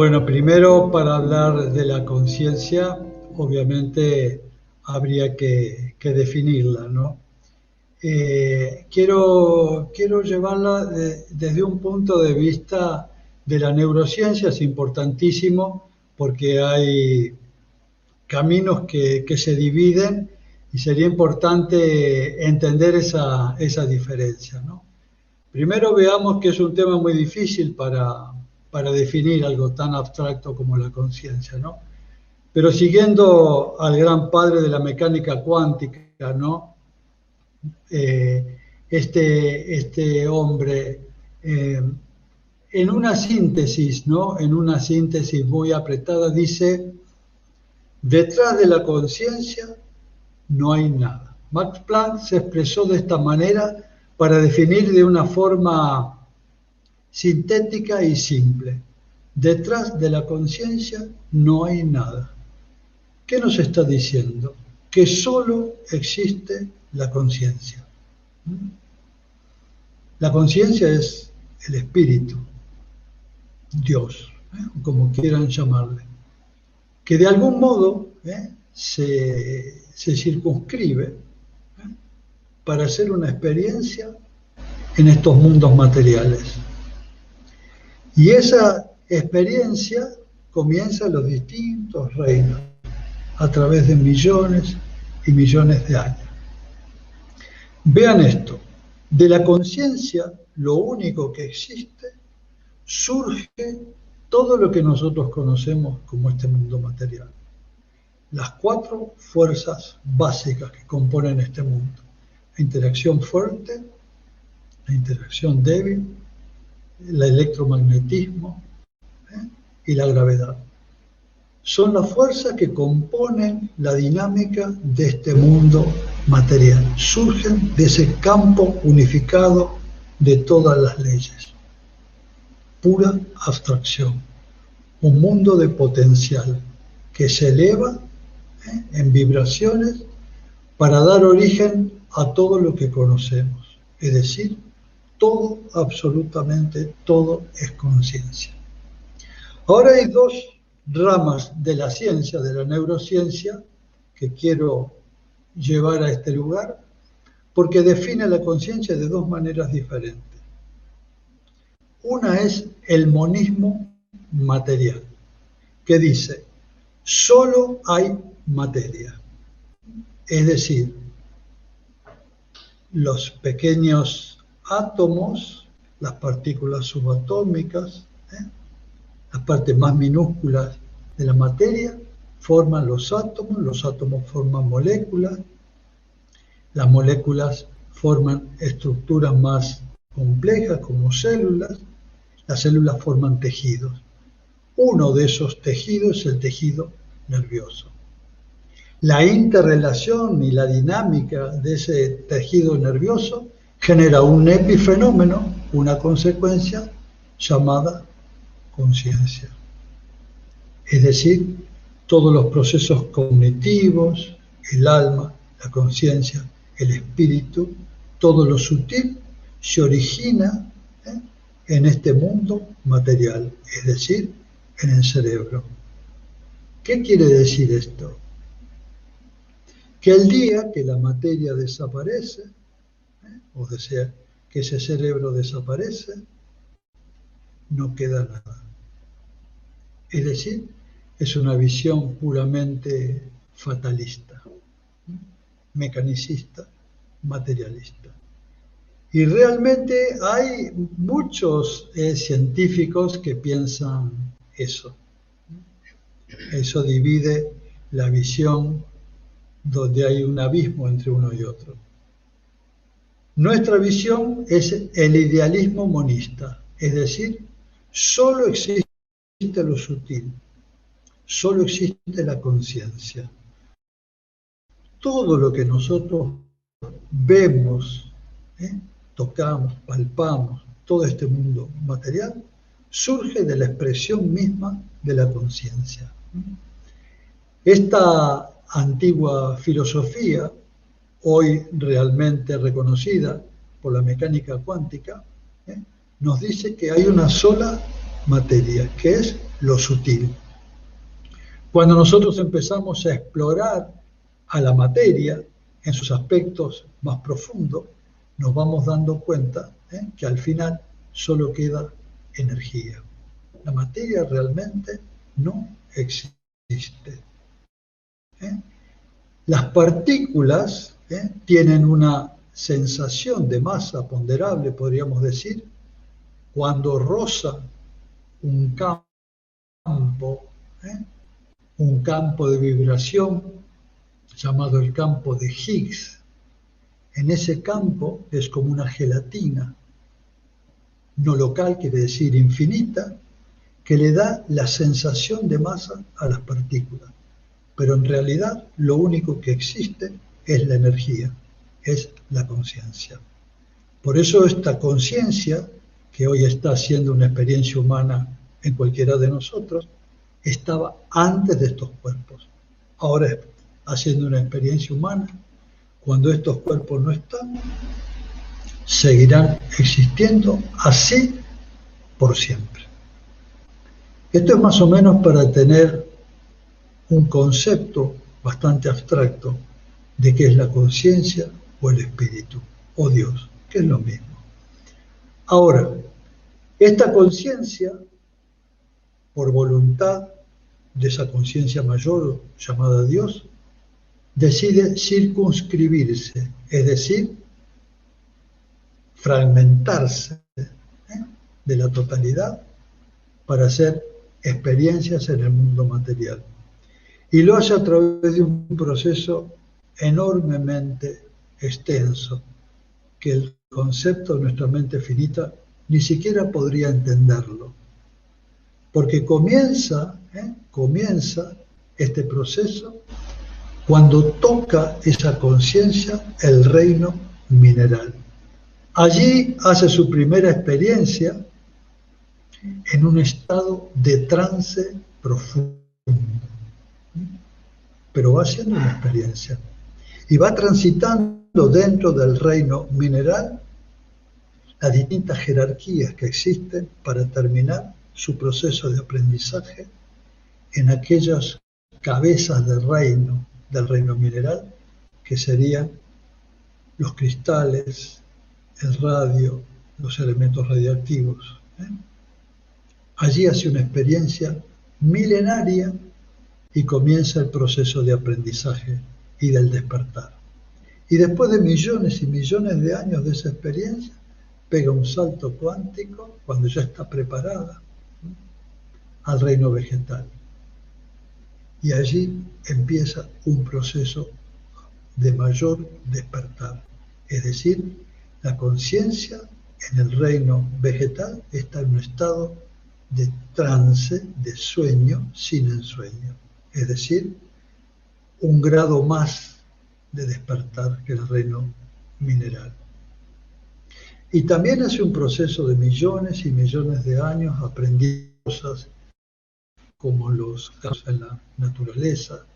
Bueno, primero para hablar de la conciencia, obviamente habría que definirla, ¿no? Quiero llevarla desde un punto de vista de la neurociencia, es importantísimo porque hay caminos que se dividen y sería importante entender esa diferencia, ¿no? Primero veamos que es un tema muy difícil para definir algo tan abstracto como la conciencia, ¿no? Pero siguiendo al gran padre de la mecánica cuántica, ¿no? Este hombre, eh, en una síntesis, ¿no? En una síntesis muy apretada, dice, detrás de la conciencia no hay nada. Max Planck se expresó de esta manera para definir de una forma sintética y simple. Detrás de la conciencia no hay nada. ¿Qué nos está diciendo? Que solo existe la conciencia. La conciencia es el espíritu, Dios, como quieran llamarle, que de algún modo se circunscribe para hacer una experiencia en estos mundos materiales. Y esa experiencia comienza en los distintos reinos, a través de millones y millones de años. Vean esto, de la conciencia, lo único que existe, surge todo lo que nosotros conocemos como este mundo material. Las 4 fuerzas básicas que componen este mundo. La interacción fuerte, la interacción débil, el electromagnetismo y la gravedad. Son las fuerzas que componen la dinámica de este mundo material. Surgen de ese campo unificado de todas las leyes. Pura abstracción. Un mundo de potencial que se eleva en vibraciones para dar origen a todo lo que conocemos. Es decir, todo, absolutamente todo es conciencia. Ahora hay 2 ramas de la ciencia, de la neurociencia, que quiero llevar a este lugar, porque define la conciencia de 2 maneras diferentes. Una es el monismo material, que dice, solo hay materia. Es decir, los pequeños átomos, las partículas subatómicas, las partes más minúsculas de la materia, forman los átomos forman moléculas, las moléculas forman estructuras más complejas como células, las células forman tejidos. Uno de esos tejidos es el tejido nervioso. La interrelación y la dinámica de ese tejido nervioso genera un epifenómeno, una consecuencia llamada conciencia. Es decir, todos los procesos cognitivos, el alma, la conciencia, el espíritu, todo lo sutil se origina en este mundo material, es decir, en el cerebro. ¿Qué quiere decir esto? Que el día que la materia desaparece, o sea, que ese cerebro desaparece, no queda nada. Es decir, es una visión puramente fatalista, mecanicista, materialista. Y realmente hay muchos científicos que piensan eso. Eso divide la visión donde hay un abismo entre uno y otro. Nuestra visión es el idealismo monista, es decir, solo existe lo sutil, solo existe la conciencia. Todo lo que nosotros vemos, tocamos, palpamos, todo este mundo material, surge de la expresión misma de la conciencia. Esta antigua filosofía, hoy realmente reconocida por la mecánica cuántica, nos dice que hay una sola materia, que es lo sutil. Cuando nosotros empezamos a explorar a la materia en sus aspectos más profundos, nos vamos dando cuenta que al final solo queda energía. La materia realmente no existe. Las partículas tienen una sensación de masa ponderable, podríamos decir, cuando rozan un campo de vibración llamado el campo de Higgs. En ese campo es como una gelatina no local, quiere decir infinita, que le da la sensación de masa a las partículas. Pero en realidad lo único que existe es la energía, es la conciencia. Por eso esta conciencia, que hoy está haciendo una experiencia humana en cualquiera de nosotros, estaba antes de estos cuerpos. Ahora haciendo una experiencia humana, cuando estos cuerpos no están, seguirán existiendo así por siempre. Esto es más o menos para tener un concepto bastante abstracto de qué es la conciencia o el espíritu, o Dios, que es lo mismo. Ahora, esta conciencia, por voluntad de esa conciencia mayor llamada Dios, decide circunscribirse, es decir, fragmentarse de la totalidad para hacer experiencias en el mundo material. Y lo hace a través de un proceso enormemente extenso, que el concepto de nuestra mente finita ni siquiera podría entenderlo. Porque comienza este proceso cuando toca esa conciencia el reino mineral. Allí hace su primera experiencia en un estado de trance profundo. Pero va haciendo una experiencia y va transitando dentro del reino mineral las distintas jerarquías que existen para terminar su proceso de aprendizaje en aquellas cabezas del reino mineral, que serían los cristales, el radio, los elementos radiactivos. Allí hace una experiencia milenaria y comienza el proceso de aprendizaje y del despertar. Y después de millones y millones de años de esa experiencia, pega un salto cuántico cuando ya está preparada al reino vegetal. Y allí empieza un proceso de mayor despertar. Es decir, la conciencia en el reino vegetal está en un estado de trance, de sueño sin ensueño. Es decir, un grado más de despertar que el reino mineral. Y también hace un proceso de millones y millones de años aprendiendo cosas como los cambios en la naturaleza,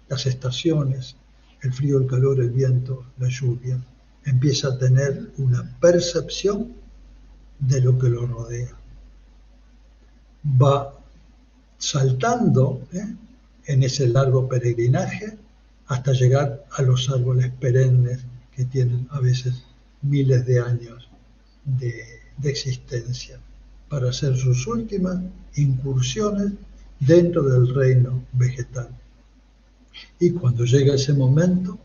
las estaciones, el frío, el calor, el viento, la lluvia. Empieza a tener una percepción de lo que lo rodea. Va saltando en ese largo peregrinaje hasta llegar a los árboles perennes que tienen a veces miles de años de existencia, para hacer sus últimas incursiones dentro del reino vegetal. Y cuando llega ese momento,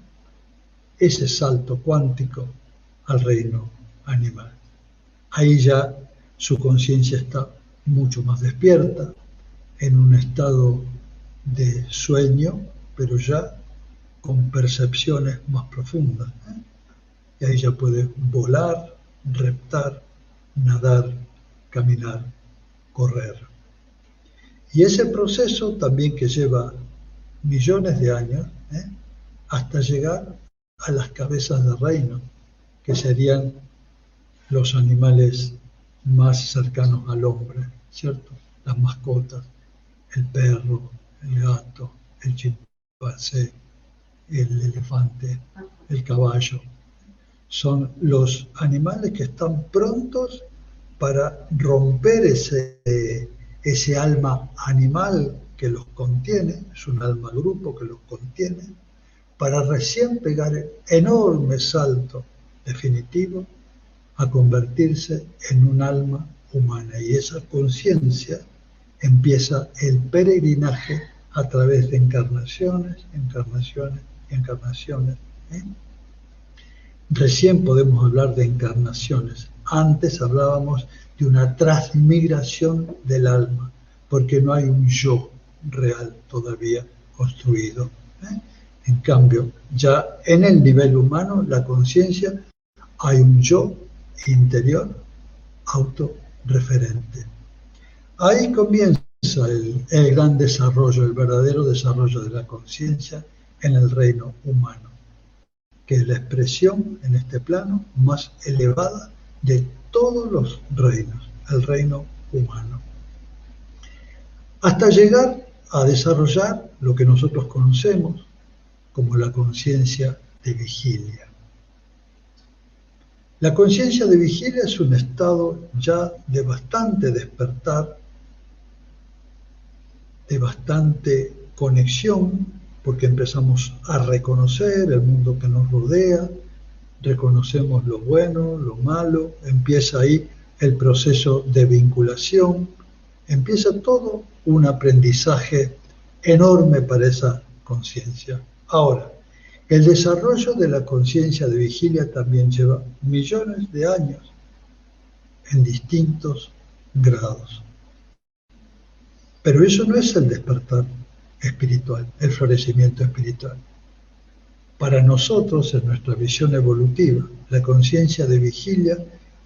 ese salto cuántico al reino animal. Ahí ya su conciencia está mucho más despierta, en un estado de sueño, pero ya con percepciones más profundas. Y ahí ya puede volar, reptar, nadar, caminar, correr. Y ese proceso también, que lleva millones de años, hasta llegar a las cabezas de reino, que serían los animales más cercanos al hombre, ¿cierto? Las mascotas, el perro, el gato, el chimpancé, el elefante, el caballo. Son los animales que están prontos para romper ese alma animal que los contiene, es un alma grupo que los contiene, para recién pegar el enorme salto definitivo a convertirse en un alma humana. Y esa conciencia empieza el peregrinaje a través de encarnaciones, encarnaciones y encarnaciones. Recién podemos hablar de encarnaciones. Antes hablábamos de una transmigración del alma, porque no hay un yo real todavía construido. En cambio, ya en el nivel humano, la conciencia, hay un yo interior autorreferente. Ahí comienza el gran desarrollo, el verdadero desarrollo de la conciencia en el reino humano, que es la expresión en este plano más elevada de todos los reinos, el reino humano. Hasta llegar a desarrollar lo que nosotros conocemos como la conciencia de vigilia. La conciencia de vigilia es un estado ya de bastante despertar, de bastante conexión, porque empezamos a reconocer el mundo que nos rodea, reconocemos lo bueno, lo malo, empieza ahí el proceso de vinculación, empieza todo un aprendizaje enorme para esa conciencia. Ahora, el desarrollo de la conciencia de vigilia también lleva millones de años en distintos grados. Pero eso no es el despertar espiritual, el florecimiento espiritual. Para nosotros, en nuestra visión evolutiva, la conciencia de vigilia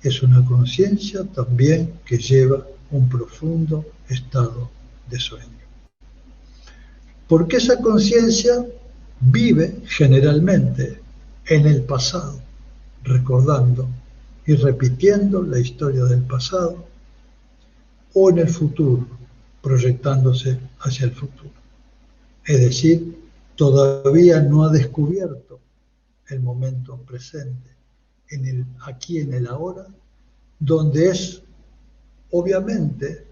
es una conciencia también que lleva un profundo estado de sueño. Porque esa conciencia vive generalmente en el pasado, recordando y repitiendo la historia del pasado, o en el futuro, proyectándose hacia el futuro. Es decir, todavía no ha descubierto el momento presente, aquí en el ahora, donde es obviamente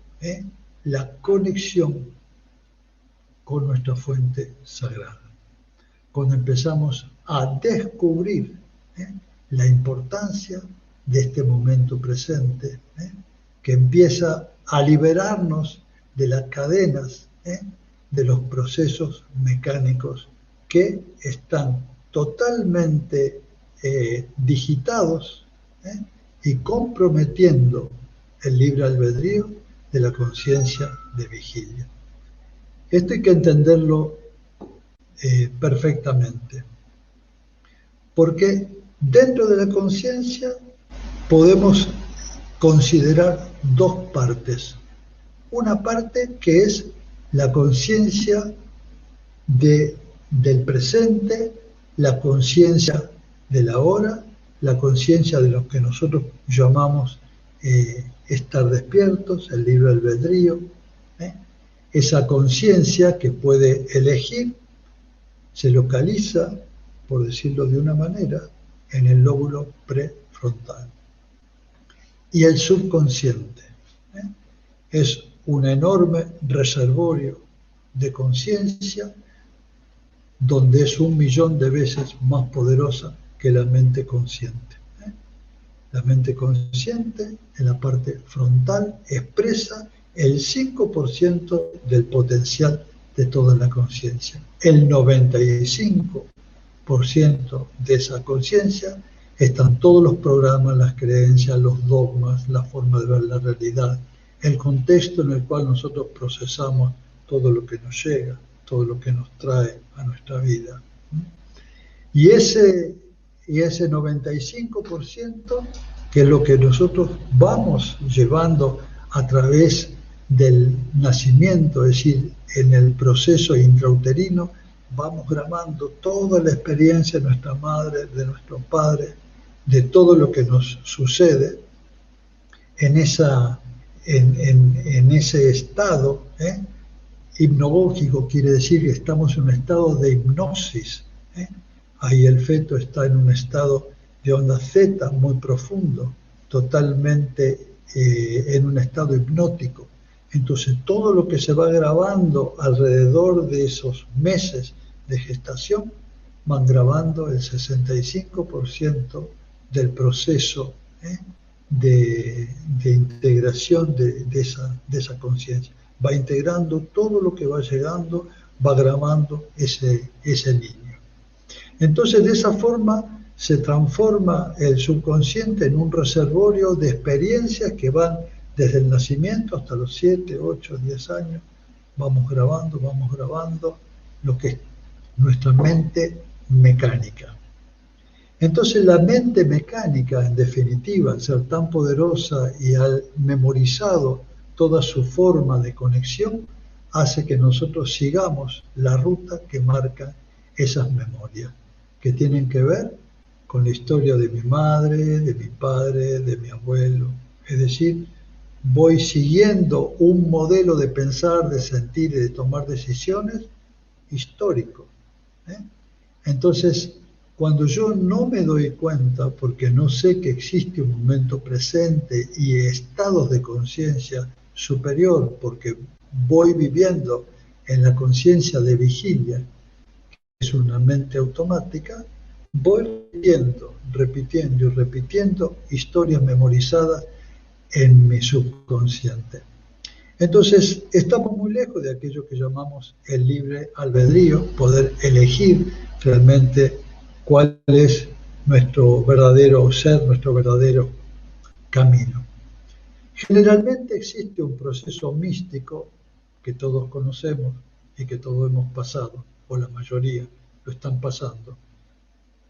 la conexión con nuestra fuente sagrada. Cuando empezamos a descubrir la importancia de este momento presente, que empieza a liberarnos de las cadenas, de los procesos mecánicos que están totalmente digitados y comprometiendo el libre albedrío de la conciencia de vigilia. Esto hay que entenderlo perfectamente, porque dentro de la conciencia podemos considerar dos partes. Una parte que es la conciencia del presente, la conciencia del ahora, la conciencia de lo que nosotros llamamos estar despiertos, el libre albedrío, esa conciencia que puede elegir, se localiza, por decirlo de una manera, en el lóbulo prefrontal. Y el subconsciente es un enorme reservorio de conciencia donde es 1.000.000 de veces más poderosa que la mente consciente. La mente consciente, en la parte frontal, expresa el 5% del potencial de toda la conciencia. El 95% de esa conciencia están todos los programas, las creencias, los dogmas, la forma de ver la realidad, el contexto en el cual nosotros procesamos todo lo que nos llega, todo lo que nos trae a nuestra vida. Y ese 95%, que es lo que nosotros vamos llevando a través del nacimiento, es decir, en el proceso intrauterino, vamos grabando toda la experiencia de nuestra madre, de nuestro padre, de todo lo que nos sucede en ese estado hipnogógico, quiere decir que estamos en un estado de hipnosis. Ahí el feto está en un estado de onda zeta muy profundo, totalmente en un estado hipnótico. Entonces todo lo que se va grabando alrededor de esos meses de gestación van grabando el 65% del proceso de integración de esa conciencia. Va integrando todo lo que va llegando, va grabando ese niño. Entonces de esa forma se transforma el subconsciente en un reservorio de experiencias que van desde el nacimiento hasta los 7, 8, 10 años. Vamos grabando lo que es nuestra mente mecánica. Entonces la mente mecánica, en definitiva, al ser tan poderosa y al memorizado toda su forma de conexión, hace que nosotros sigamos la ruta que marca esas memorias, que tienen que ver con la historia de mi madre, de mi padre, de mi abuelo. Es decir, voy siguiendo un modelo de pensar, de sentir y de tomar decisiones histórico. Entonces, cuando yo no me doy cuenta, porque no sé que existe un momento presente y estados de conciencia superior, porque voy viviendo en la conciencia de vigilia, que es una mente automática, voy repitiendo y repitiendo historias memorizadas en mi subconsciente. Entonces, estamos muy lejos de aquello que llamamos el libre albedrío, poder elegir realmente cuál es nuestro verdadero ser, nuestro verdadero camino. Generalmente existe un proceso místico que todos conocemos y que todos hemos pasado, o la mayoría lo están pasando,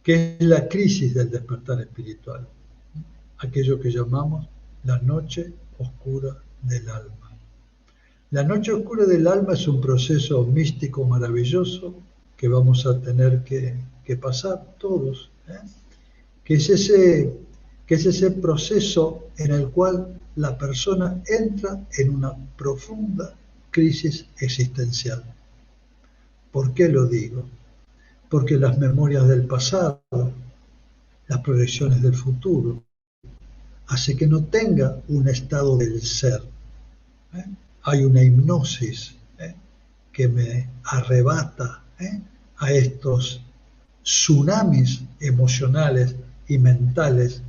que es la crisis del despertar espiritual, aquello que llamamos la noche oscura del alma. La noche oscura del alma es un proceso místico maravilloso que vamos a tener que pasar todos, que es ese proceso en el cual la persona entra en una profunda crisis existencial. ¿Por qué lo digo? Porque las memorias del pasado, las proyecciones del futuro, hace que no tenga un estado del ser. Hay una hipnosis que me arrebata a estos tsunamis emocionales y mentales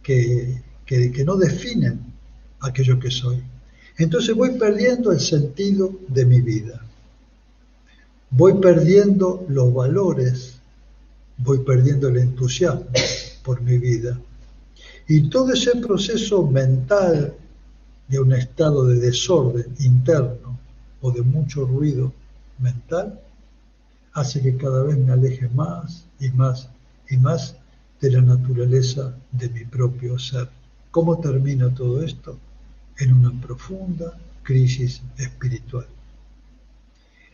que no definen aquello que soy. Entonces voy perdiendo el sentido de mi vida, voy perdiendo los valores, voy perdiendo el entusiasmo por mi vida. Y todo ese proceso mental de un estado de desorden interno o de mucho ruido mental hace que cada vez me aleje más y más y más de la naturaleza de mi propio ser. ¿Cómo termina todo esto? En una profunda crisis espiritual.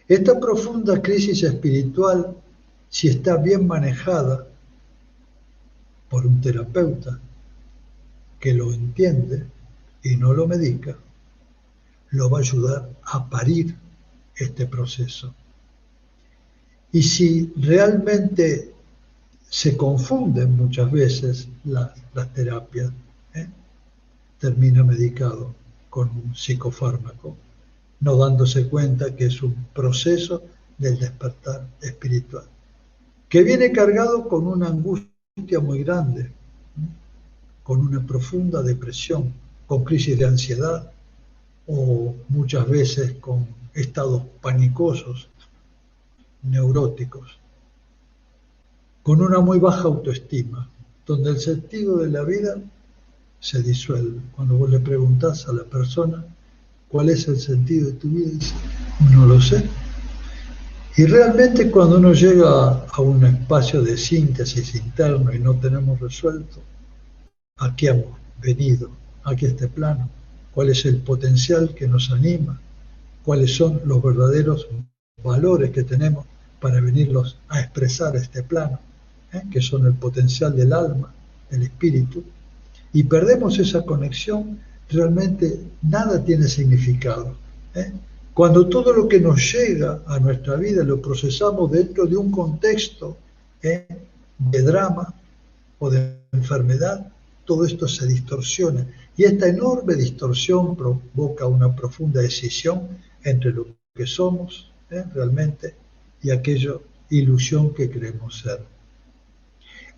Esta profunda crisis espiritual, si está bien manejada por un terapeuta que lo entiende y no lo medica, lo va a ayudar a parir este proceso. Y si realmente se confunden muchas veces las terapias, termina medicado con un psicofármaco, no dándose cuenta que es un proceso del despertar espiritual, que viene cargado con una angustia muy grande, con una profunda depresión, con crisis de ansiedad o muchas veces con estados panicosos, neuróticos, con una muy baja autoestima, donde el sentido de la vida se disuelve. Cuando vos le preguntás a la persona cuál es el sentido de tu vida, dice, no lo sé. Y realmente cuando uno llega a un espacio de síntesis interno y no tenemos resuelto a qué hemos venido, aquí a este plano, cuál es el potencial que nos anima, cuáles son los verdaderos valores que tenemos para venirlos a expresar a este plano, que son el potencial del alma, del espíritu, y perdemos esa conexión, realmente nada tiene significado. Cuando todo lo que nos llega a nuestra vida lo procesamos dentro de un contexto de drama o de enfermedad, todo esto se distorsiona. Y esta enorme distorsión provoca una profunda decisión entre lo que somos realmente y aquella ilusión que creemos ser.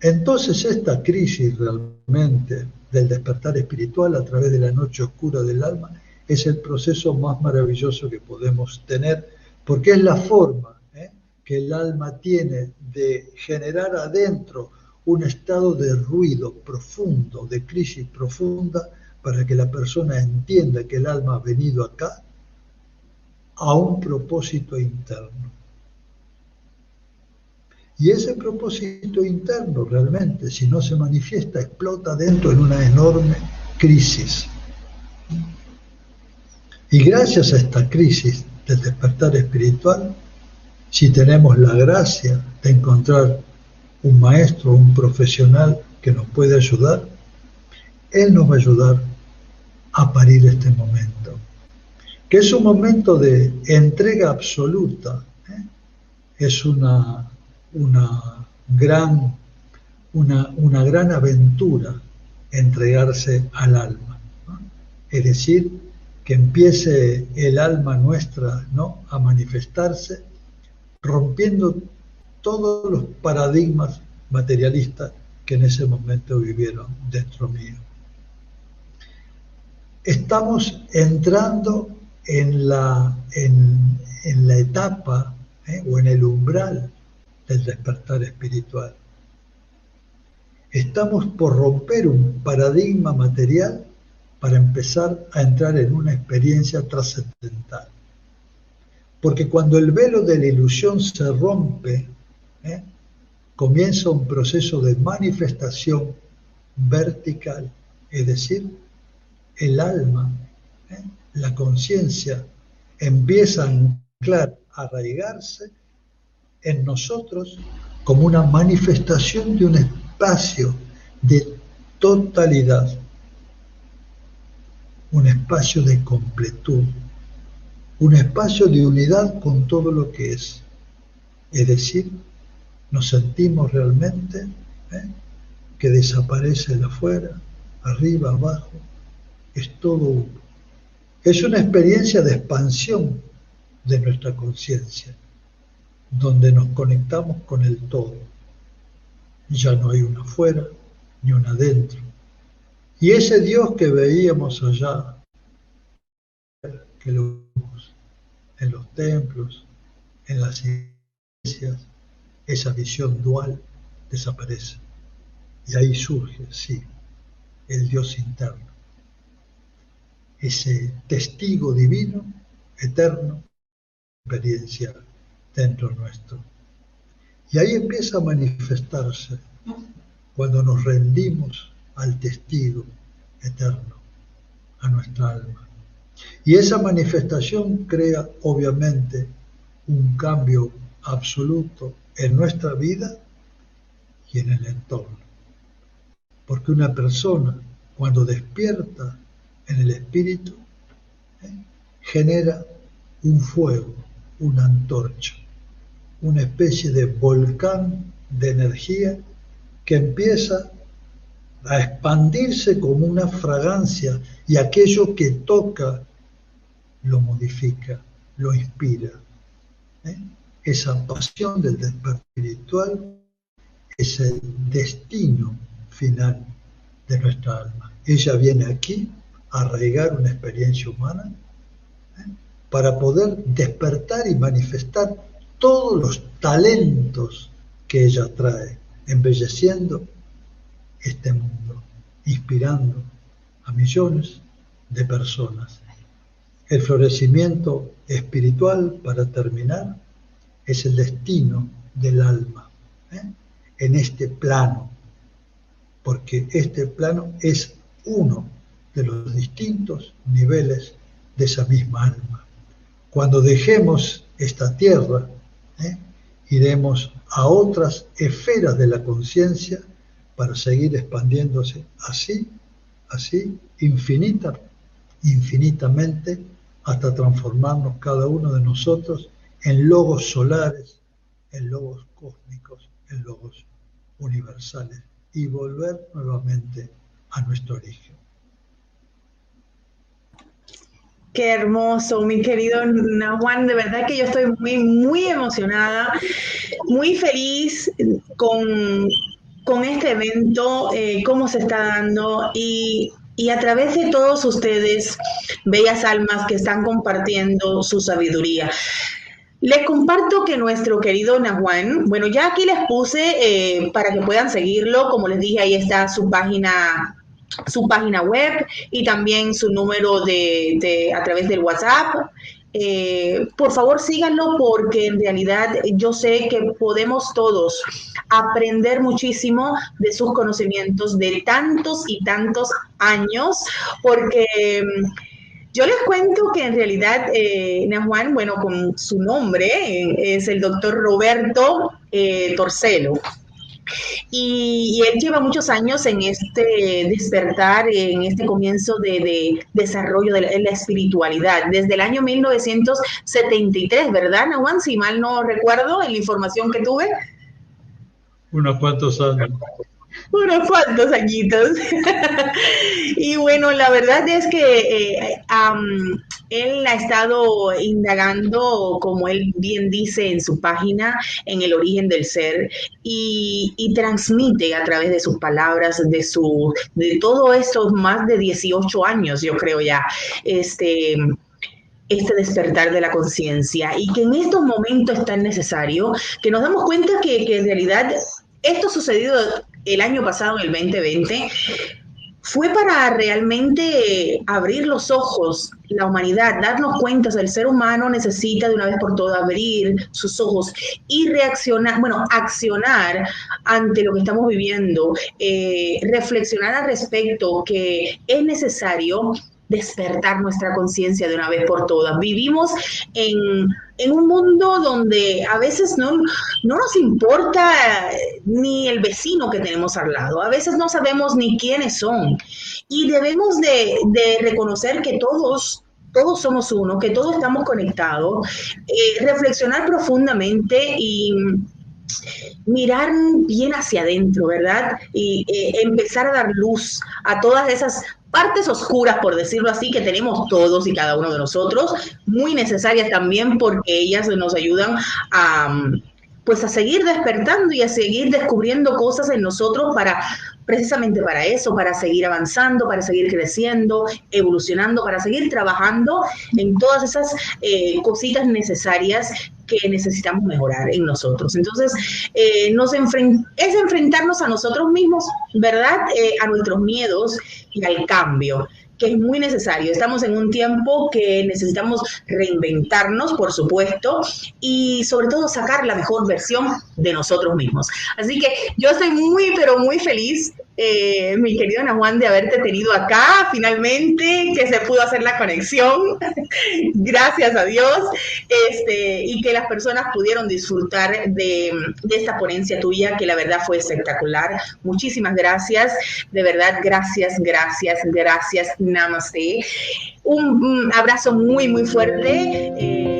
Entonces esta crisis realmente del despertar espiritual a través de la noche oscura del alma es el proceso más maravilloso que podemos tener, porque es la forma que el alma tiene de generar adentro un estado de ruido profundo, de crisis profunda, para que la persona entienda que el alma ha venido acá a un propósito interno. Y ese propósito interno realmente, si no se manifiesta, explota dentro en una enorme crisis. Y gracias a esta crisis del despertar espiritual, si tenemos la gracia de encontrar un maestro, un profesional que nos puede ayudar, él nos va a ayudar a parir este momento, que es un momento de entrega absoluta, es una gran aventura entregarse al alma, ¿no? Es decir, que empiece el alma nuestra, ¿no?, a manifestarse, rompiendo todos los paradigmas materialistas que en ese momento vivieron dentro mío. Estamos entrando en la etapa o en el umbral del despertar espiritual. Estamos por romper un paradigma material para empezar a entrar en una experiencia trascendental. Porque cuando el velo de la ilusión se rompe, comienza un proceso de manifestación vertical, es decir, el alma, la conciencia, empieza a anclar, a arraigarse en nosotros como una manifestación de un espacio de totalidad, un espacio de completud, un espacio de unidad con todo lo que es. Es decir, nos sentimos realmente que desaparece el afuera, arriba, abajo, es todo uno. Es una experiencia de expansión de nuestra conciencia, donde nos conectamos con el todo. Ya no hay una afuera ni una adentro. Y ese Dios que veíamos allá, que lo vemos en los templos, en las iglesias, esa visión dual desaparece. Y ahí surge, sí, el Dios interno, ese testigo divino, eterno, experiencia dentro nuestro. Y ahí empieza a manifestarse cuando nos rendimos al testigo eterno, a nuestra alma. Y esa manifestación crea, obviamente, un cambio absoluto en nuestra vida y en el entorno. Porque una persona, cuando despierta en el espíritu, genera un fuego, una antorcha, una especie de volcán de energía que empieza a expandirse como una fragancia, y aquello que toca lo modifica, lo inspira. Esa pasión del despertar espiritual es el destino final de nuestra alma. Ella viene aquí a arraigar una experiencia humana para poder despertar y manifestar todos los talentos que ella trae, embelleciendo este mundo, inspirando a millones de personas. El florecimiento espiritual, para terminar, es el destino del alma en este plano, porque este plano es uno de los distintos niveles de esa misma alma. Cuando dejemos esta tierra, iremos a otras esferas de la conciencia para seguir expandiéndose así, infinitamente, hasta transformarnos cada uno de nosotros en logos solares, en logos cósmicos, en logos universales, y volver nuevamente a nuestro origen. Qué hermoso, mi querido Nahuan. De verdad que yo estoy muy emocionada, muy feliz con este evento, cómo se está dando y a través de todos ustedes, bellas almas que están compartiendo su sabiduría. Les comparto que nuestro querido Nahuan, bueno, ya aquí les puse para que puedan seguirlo, como les dije, ahí está su página web y también su número a través del WhatsApp. Por favor síganlo porque en realidad yo sé que podemos todos aprender muchísimo de sus conocimientos de tantos y tantos años, porque yo les cuento que en realidad Nahuan, bueno, con su nombre es el doctor Roberto Torcelo. Y él lleva muchos años en este despertar, en este comienzo de desarrollo de la espiritualidad, desde el año 1973, ¿verdad, Nahuan? Si mal no recuerdo, en la información que tuve. Unos cuantos años. Unos cuantos añitos. Y bueno, la verdad es que él ha estado indagando, como él bien dice en su página, en el origen del ser y transmite a través de sus palabras, de todo estos más de 18 años, yo creo ya, este despertar de la conciencia y que en estos momentos es tan necesario que nos damos cuenta que en realidad esto sucedido el año pasado, en el 2020, fue para realmente abrir los ojos, la humanidad, darnos cuenta que el ser humano necesita de una vez por todas abrir sus ojos y reaccionar, bueno, accionar ante lo que estamos viviendo, reflexionar al respecto que es necesario despertar nuestra conciencia de una vez por todas. Vivimos en un mundo donde a veces no nos importa ni el vecino que tenemos al lado, a veces no sabemos ni quiénes son y debemos de reconocer que todos somos uno, que todos estamos conectados, reflexionar profundamente y mirar bien hacia adentro, ¿verdad? Y empezar a dar luz a todas esas partes oscuras, por decirlo así, que tenemos todos y cada uno de nosotros, muy necesarias también porque ellas nos ayudan pues a seguir despertando y a seguir descubriendo cosas en nosotros precisamente para eso, para seguir avanzando, para seguir creciendo, evolucionando, para seguir trabajando en todas esas cositas necesarias que necesitamos mejorar en nosotros. Entonces, es enfrentarnos a nosotros mismos, ¿verdad? A nuestros miedos y al cambio, que es muy necesario. Estamos en un tiempo que necesitamos reinventarnos, por supuesto, y sobre todo sacar la mejor versión de nosotros mismos. Así que yo estoy muy, pero muy feliz, mi querido Nahuan, de haberte tenido acá, finalmente, que se pudo hacer la conexión, gracias a Dios, y que las personas pudieron disfrutar de esta ponencia tuya, que la verdad fue espectacular. Muchísimas gracias, de verdad, gracias, namaste. Un abrazo muy, muy fuerte.